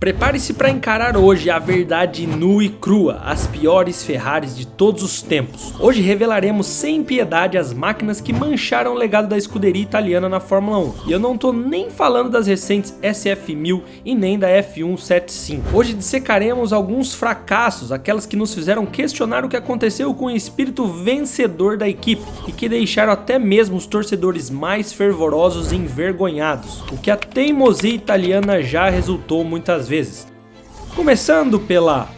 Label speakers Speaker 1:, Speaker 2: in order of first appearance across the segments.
Speaker 1: Prepare-se para encarar hoje a verdade nua e crua, as piores Ferraris de todos os tempos. Hoje revelaremos sem piedade as máquinas que mancharam o legado da escuderia italiana na Fórmula 1. E eu não tô nem falando das recentes SF1000 e nem da F175. Hoje dissecaremos alguns fracassos, aquelas que nos fizeram questionar o que aconteceu com o espírito vencedor da equipe e que deixaram até mesmo os torcedores mais fervorosos envergonhados, o que a teimosia italiana já resultou muitas vezes. Começando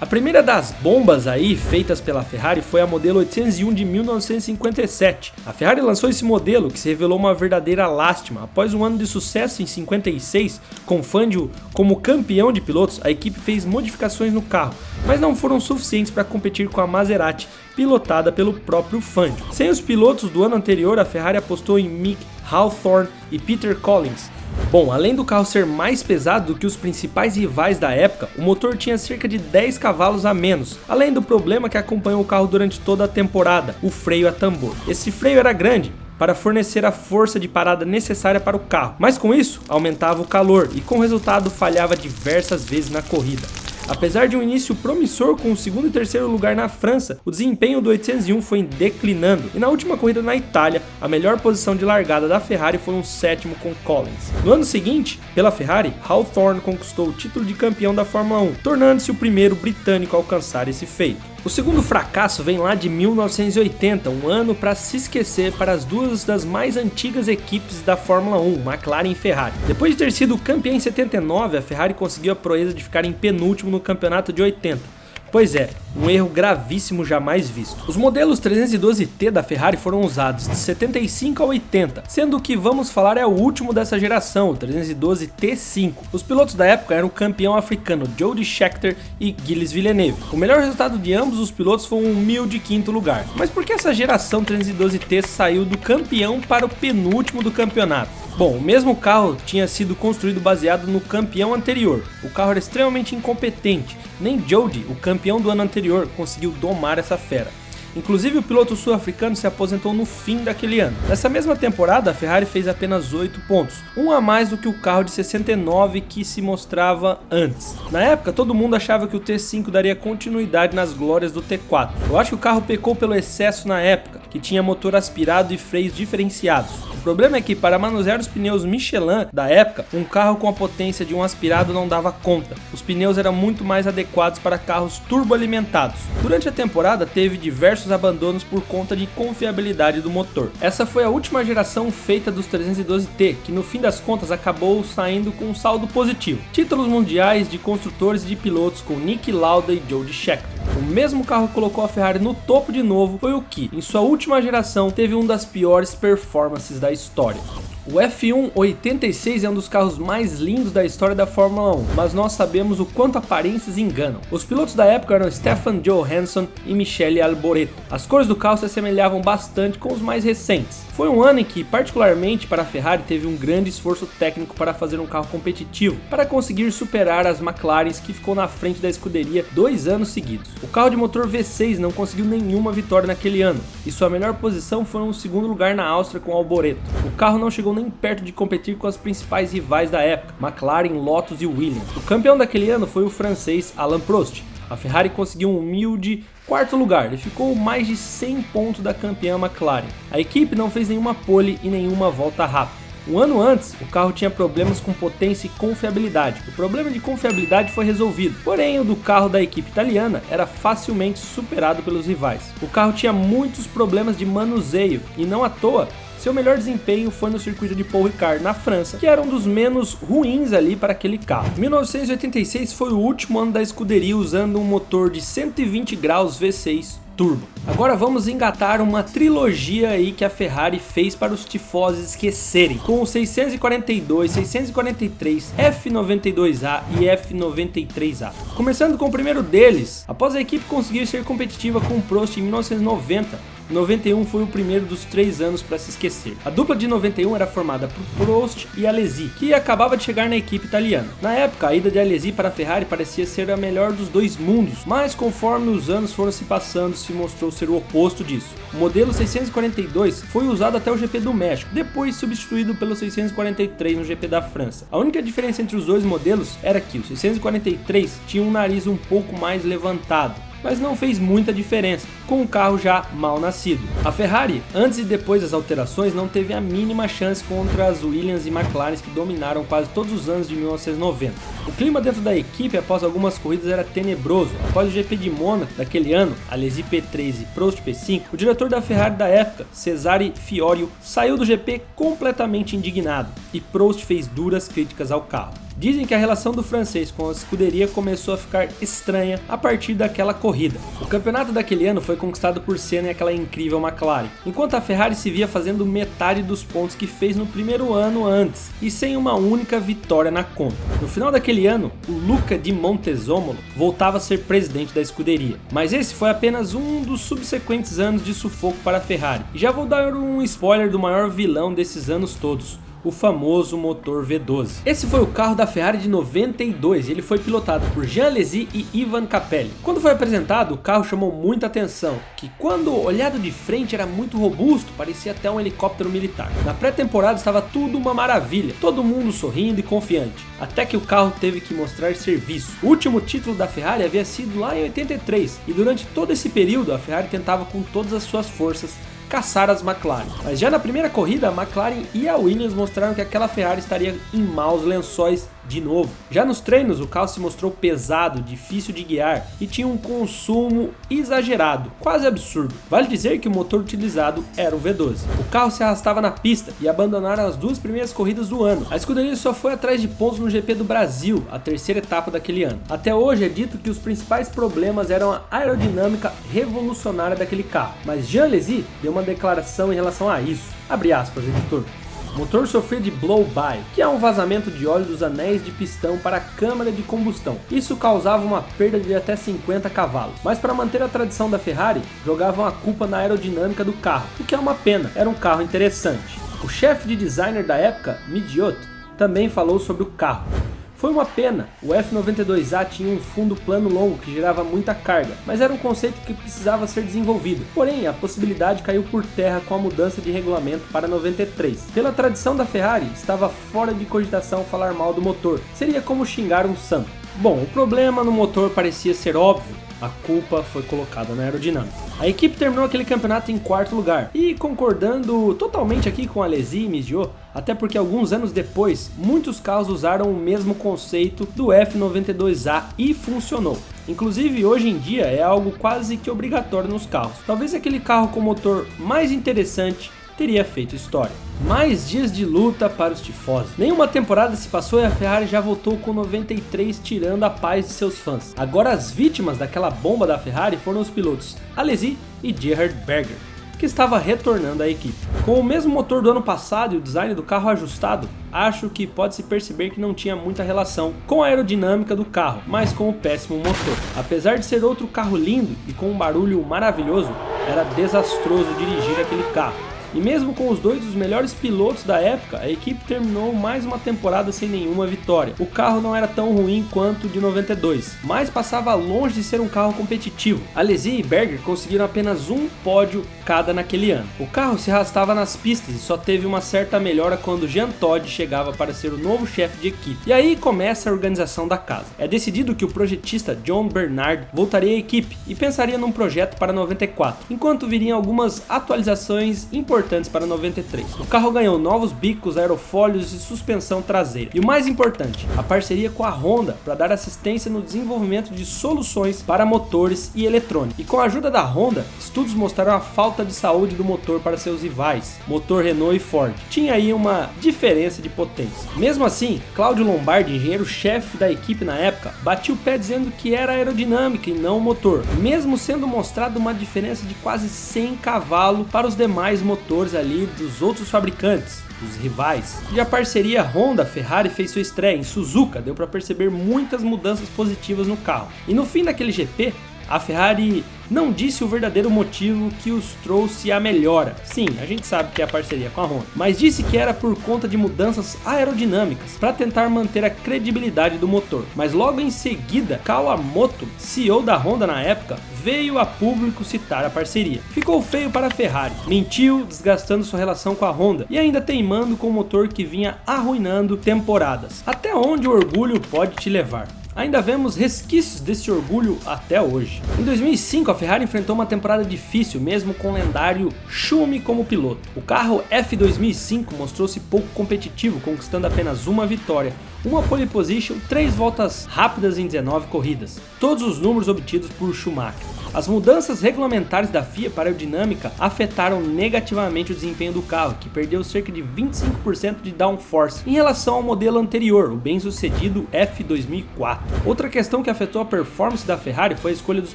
Speaker 1: a primeira das bombas aí feitas pela Ferrari foi a modelo 801 de 1957. A Ferrari lançou esse modelo que se revelou uma verdadeira lástima. Após um ano de sucesso em 56, com Fangio como campeão de pilotos, a equipe fez modificações no carro, mas não foram suficientes para competir com a Maserati, pilotada pelo próprio Fangio. Sem os pilotos do ano anterior, a Ferrari apostou em Mick Hawthorne e Peter Collins. Bom, além do carro ser mais pesado do que os principais rivais da época, o motor tinha cerca de 10 cavalos a menos, além do problema que acompanhou o carro durante toda a temporada, o freio a tambor. Esse freio era grande para fornecer a força de parada necessária para o carro, mas com isso aumentava o calor e com o resultado falhava diversas vezes na corrida. Apesar de um início promissor com o segundo e terceiro lugar na França, o desempenho do 801 foi declinando e na última corrida na Itália, a melhor posição de largada da Ferrari foi um sétimo com Collins. No ano seguinte, pela Ferrari, Hawthorne conquistou o título de campeão da Fórmula 1, tornando-se o primeiro britânico a alcançar esse feito. O segundo fracasso vem lá de 1980, um ano para se esquecer para as duas das mais antigas equipes da Fórmula 1, McLaren e Ferrari. Depois de ter sido campeã em 79, a Ferrari conseguiu a proeza de ficar em penúltimo no campeonato de 80. Pois é, um erro gravíssimo jamais visto. Os modelos 312T da Ferrari foram usados de 75 a 80, sendo que vamos falar é o último dessa geração, o 312T5. Os pilotos da época eram o campeão africano Jody Scheckter e Gilles Villeneuve. O melhor resultado de ambos os pilotos foi um humilde quinto lugar. Mas por que essa geração 312T saiu do campeão para o penúltimo do campeonato? Bom, o mesmo carro tinha sido construído baseado no campeão anterior. O carro era extremamente incompetente. Nem Jody, o campeão do ano anterior, conseguiu domar essa fera. Inclusive, o piloto sul-africano se aposentou no fim daquele ano. Nessa mesma temporada, a Ferrari fez apenas 8 pontos, um a mais do que o carro de 69 que se mostrava antes. Na época, todo mundo achava que o T5 daria continuidade nas glórias do T4. Eu acho que o carro pecou pelo excesso na época, que tinha motor aspirado e freios diferenciados. O problema é que, para manusear os pneus Michelin da época, um carro com a potência de um aspirado não dava conta. Os pneus eram muito mais adequados para carros turboalimentados. Durante a temporada, teve diversos abandonos por conta de confiabilidade do motor. Essa foi a última geração feita dos 312T, que no fim das contas acabou saindo com um saldo positivo. Títulos mundiais de construtores e de pilotos com Niki Lauda e Jody Scheckter. O mesmo carro que colocou a Ferrari no topo de novo foi o que, em sua última geração, teve uma das piores performances da história. O F1 86 é um dos carros mais lindos da história da Fórmula 1, mas nós sabemos o quanto aparências enganam. Os pilotos da época eram Stefan Johansson e Michele Alboreto. As cores do carro se assemelhavam bastante com os mais recentes. Foi um ano em que, particularmente para a Ferrari, teve um grande esforço técnico para fazer um carro competitivo, para conseguir superar as McLarens que ficou na frente da escuderia 2 anos seguidos. O carro de motor V6 não conseguiu nenhuma vitória naquele ano, e sua melhor posição foi um segundo lugar na Áustria com Alboreto. O carro não chegou nem perto de competir com as principais rivais da época, McLaren, Lotus e Williams. O campeão daquele ano foi o francês Alain Prost. A Ferrari conseguiu um humilde 4º lugar e ficou mais de 100 pontos da campeã McLaren. A equipe não fez nenhuma pole e nenhuma volta rápida. Um ano antes, o carro tinha problemas com potência e confiabilidade. O problema de confiabilidade foi resolvido, porém o do carro da equipe italiana era facilmente superado pelos rivais. O carro tinha muitos problemas de manuseio e não à toa, seu melhor desempenho foi no circuito de Paul Ricard, na França, que era um dos menos ruins ali para aquele carro. 1986 foi o último ano da escuderia usando um motor de 120 graus V6 turbo. Agora vamos engatar uma trilogia aí que a Ferrari fez para os tifosi esquecerem, com o 642, 643, F92A e F93A. Começando com o primeiro deles, após a equipe conseguir ser competitiva com o Prost em 1990, 91 foi o primeiro dos 3 anos para se esquecer. A dupla de 91 era formada por Prost e Alesi, que acabava de chegar na equipe italiana. Na época, a ida de Alesi para a Ferrari parecia ser a melhor dos dois mundos, mas conforme os anos foram se passando, se mostrou ser o oposto disso. O modelo 642 foi usado até o GP do México, depois substituído pelo 643 no GP da França. A única diferença entre os dois modelos era que o 643 tinha um nariz um pouco mais levantado, mas não fez muita diferença, com o carro já mal nascido. A Ferrari, antes e depois das alterações, não teve a mínima chance contra as Williams e McLaren que dominaram quase todos os anos de 1990. O clima dentro da equipe após algumas corridas era tenebroso. Após o GP de Mônaco daquele ano, Alesi P3 e Prost P5, o diretor da Ferrari da época, Cesare Fiorio, saiu do GP completamente indignado e Prost fez duras críticas ao carro. Dizem que a relação do francês com a escuderia começou a ficar estranha a partir daquela corrida. O campeonato daquele ano foi conquistado por Senna e aquela incrível McLaren, enquanto a Ferrari se via fazendo metade dos pontos que fez no primeiro ano antes, e sem uma única vitória na conta. No final daquele ano, o Luca di Montezemolo voltava a ser presidente da escuderia, mas esse foi apenas um dos subsequentes anos de sufoco para a Ferrari. E já vou dar um spoiler do maior vilão desses anos todos: o famoso motor V12. Esse foi o carro da Ferrari de 92 e ele foi pilotado por Jean Alesi e Ivan Capelli. Quando foi apresentado, o carro chamou muita atenção, que quando olhado de frente era muito robusto, parecia até um helicóptero militar. Na pré-temporada estava tudo uma maravilha, todo mundo sorrindo e confiante, até que o carro teve que mostrar serviço. O último título da Ferrari havia sido lá em 83 e durante todo esse período a Ferrari tentava com todas as suas forças caçar as McLaren. Mas já na primeira corrida, a McLaren e a Williams mostraram que aquela Ferrari estaria em maus lençóis de novo. Já nos treinos, o carro se mostrou pesado, difícil de guiar e tinha um consumo exagerado, quase absurdo. Vale dizer que o motor utilizado era o V12. O carro se arrastava na pista e abandonaram as 2 primeiras corridas do ano. A escuderia só foi atrás de pontos no GP do Brasil, a terceira etapa daquele ano. Até hoje é dito que os principais problemas eram a aerodinâmica revolucionária daquele carro, mas Jean Alesi deu uma declaração em relação a isso. Abre aspas, editor. O motor sofria de blow-by, que é um vazamento de óleo dos anéis de pistão para a câmara de combustão. Isso causava uma perda de até 50 cavalos. Mas para manter a tradição da Ferrari, jogavam a culpa na aerodinâmica do carro, o que é uma pena, era um carro interessante. O chefe de designer da época, Midiot, também falou sobre o carro. Foi uma pena, o F92A tinha um fundo plano longo que gerava muita carga, mas era um conceito que precisava ser desenvolvido. Porém, a possibilidade caiu por terra com a mudança de regulamento para 93. Pela tradição da Ferrari, estava fora de cogitação falar mal do motor, seria como xingar um santo. Bom, o problema no motor parecia ser óbvio, a culpa foi colocada na aerodinâmica. A equipe terminou aquele campeonato em 4º lugar, e concordando totalmente aqui com Alesi e Midiot, até porque alguns anos depois, muitos carros usaram o mesmo conceito do F92A e funcionou. Inclusive, hoje em dia é algo quase que obrigatório nos carros. Talvez aquele carro com motor mais interessante teria feito história. Mais dias de luta para os tifosi. Nenhuma temporada se passou e a Ferrari já voltou com 93 tirando a paz de seus fãs. Agora as vítimas daquela bomba da Ferrari foram os pilotos Alesi e Gerhard Berger, que estava retornando à equipe. Com o mesmo motor do ano passado e o design do carro ajustado, acho que pode-se perceber que não tinha muita relação com a aerodinâmica do carro, mas com o péssimo motor. Apesar de ser outro carro lindo e com um barulho maravilhoso, era desastroso dirigir aquele carro. E mesmo com os 2 dos melhores pilotos da época, a equipe terminou mais uma temporada sem nenhuma vitória. O carro não era tão ruim quanto o de 92, mas passava longe de ser um carro competitivo. Alesi e Berger conseguiram apenas um pódio cada naquele ano. O carro se arrastava nas pistas e só teve uma certa melhora quando Jean Todt chegava para ser o novo chefe de equipe. E aí começa a organização da casa. É decidido que o projetista John Bernard voltaria à equipe e pensaria num projeto para 94, enquanto viriam algumas atualizações importantes para 93. O carro ganhou novos bicos, aerofólios e suspensão traseira. E o mais importante, a parceria com a Honda para dar assistência no desenvolvimento de soluções para motores e eletrônica. E com a ajuda da Honda, estudos mostraram a falta de saúde do motor para seus rivais, motor Renault e Ford. Tinha aí uma diferença de potência. Mesmo assim, Claudio Lombardi, engenheiro-chefe da equipe na época, batia o pé dizendo que era a aerodinâmica e não o motor, mesmo sendo mostrado uma diferença de quase 100 cavalos para os demais motores ali dos outros fabricantes, dos rivais. E a parceria Honda-Ferrari fez sua estreia em Suzuka, deu para perceber muitas mudanças positivas no carro. E no fim daquele GP, a Ferrari não disse o verdadeiro motivo que os trouxe à melhora. Sim, a gente sabe que é a parceria com a Honda, mas disse que era por conta de mudanças aerodinâmicas para tentar manter a credibilidade do motor. Mas logo em seguida, Kawamoto, CEO da Honda na época, veio a público citar a parceria. Ficou feio para a Ferrari, mentiu, desgastando sua relação com a Honda e ainda teimando com o motor que vinha arruinando temporadas. Até onde o orgulho pode te levar? Ainda vemos resquícios desse orgulho até hoje. Em 2005, a Ferrari enfrentou uma temporada difícil, mesmo com o lendário Schumi como piloto. O carro F2005 mostrou-se pouco competitivo, conquistando apenas uma vitória, uma pole position, 3 voltas rápidas em 19 corridas, todos os números obtidos por Schumacher. As mudanças regulamentares da FIA para a aerodinâmica afetaram negativamente o desempenho do carro, que perdeu cerca de 25% de downforce em relação ao modelo anterior, o bem-sucedido F2004. Outra questão que afetou a performance da Ferrari foi a escolha dos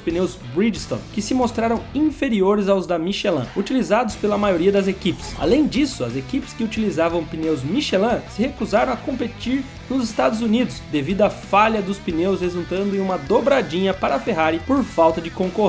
Speaker 1: pneus Bridgestone, que se mostraram inferiores aos da Michelin, utilizados pela maioria das equipes. Além disso, as equipes que utilizavam pneus Michelin se recusaram a competir nos Estados Unidos, devido à falha dos pneus, resultando em uma dobradinha para a Ferrari por falta de concorrência.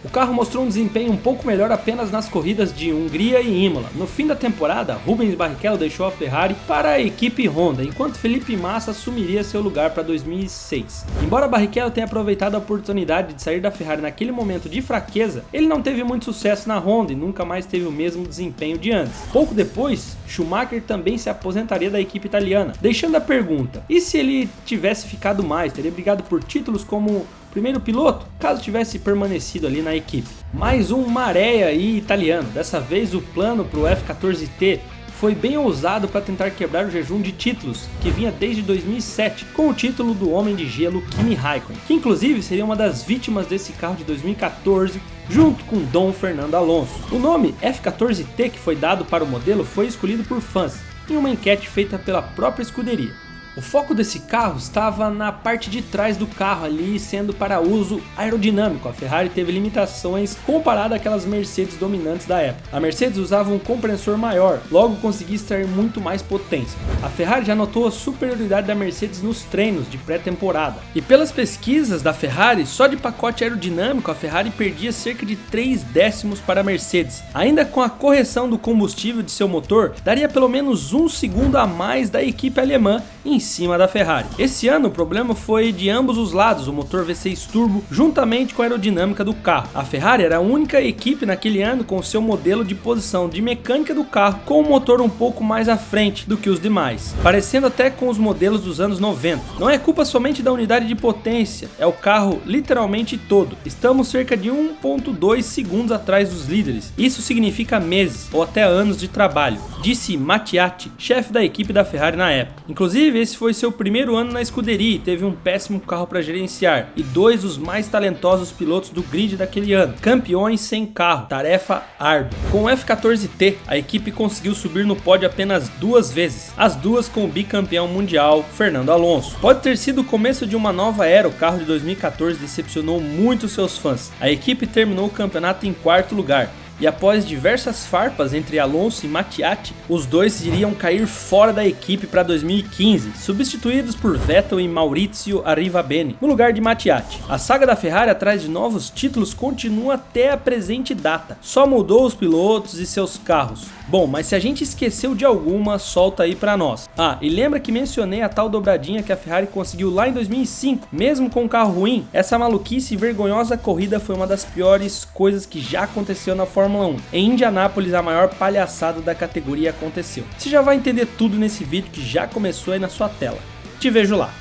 Speaker 1: O carro mostrou um desempenho um pouco melhor apenas nas corridas de Hungria e Imola. No fim da temporada, Rubens Barrichello deixou a Ferrari para a equipe Honda, enquanto Felipe Massa assumiria seu lugar para 2006. Embora Barrichello tenha aproveitado a oportunidade de sair da Ferrari naquele momento de fraqueza, ele não teve muito sucesso na Honda e nunca mais teve o mesmo desempenho de antes. Pouco depois, Schumacher também se aposentaria da equipe italiana, deixando a pergunta: e se ele tivesse ficado mais, teria brigado por títulos como primeiro piloto, caso tivesse permanecido ali na equipe? Mais um maré aí italiano, dessa vez o plano para o F14T foi bem ousado para tentar quebrar o jejum de títulos que vinha desde 2007, com o título do Homem de Gelo Kimi Raikkonen, que inclusive seria uma das vítimas desse carro de 2014, junto com Dom Fernando Alonso. O nome F14T que foi dado para o modelo foi escolhido por fãs, em uma enquete feita pela própria escuderia. O foco desse carro estava na parte de trás do carro ali, sendo para uso aerodinâmico. A Ferrari teve limitações comparada àquelas Mercedes dominantes da época. A Mercedes usava um compressor maior, logo conseguia extrair muito mais potência. A Ferrari já notou a superioridade da Mercedes nos treinos de pré-temporada. E pelas pesquisas da Ferrari, só de pacote aerodinâmico a Ferrari perdia cerca de 3 décimos para a Mercedes. Ainda com a correção do combustível de seu motor, daria pelo menos 1 segundo a mais da equipe alemã em cima da Ferrari. Esse ano o problema foi de ambos os lados, o motor V6 turbo juntamente com a aerodinâmica do carro. A Ferrari era a única equipe naquele ano com seu modelo de posição de mecânica do carro com o motor um pouco mais à frente do que os demais, parecendo até com os modelos dos anos 90. Não é culpa somente da unidade de potência, é o carro literalmente todo. Estamos cerca de 1.2 segundos atrás dos líderes. Isso significa meses ou até anos de trabalho, disse Mattiatti, chefe da equipe da Ferrari na época. Inclusive, esse foi seu primeiro ano na escuderia e teve um péssimo carro para gerenciar, e 2 dos mais talentosos pilotos do grid daquele ano, campeões sem carro, tarefa árdua. Com o F14T, a equipe conseguiu subir no pódio apenas 2 vezes, as duas com o bicampeão mundial Fernando Alonso. Pode ter sido o começo de uma nova era, o carro de 2014 decepcionou muito seus fãs. A equipe terminou o campeonato em 4º lugar, e após diversas farpas entre Alonso e Mattiatti, os dois iriam cair fora da equipe para 2015, substituídos por Vettel e Maurizio Arrivabene, no lugar de Mattiatti. A saga da Ferrari atrás de novos títulos continua até a presente data, só mudou os pilotos e seus carros. Bom, mas se a gente esqueceu de alguma, solta aí pra nós. Ah, e lembra que mencionei a tal dobradinha que a Ferrari conseguiu lá em 2005, mesmo com um carro ruim? Essa maluquice e vergonhosa corrida foi uma das piores coisas que já aconteceu na Fórmula 1. Em Indianápolis, a maior palhaçada da categoria aconteceu. Você já vai entender tudo nesse vídeo que já começou aí na sua tela. Te vejo lá.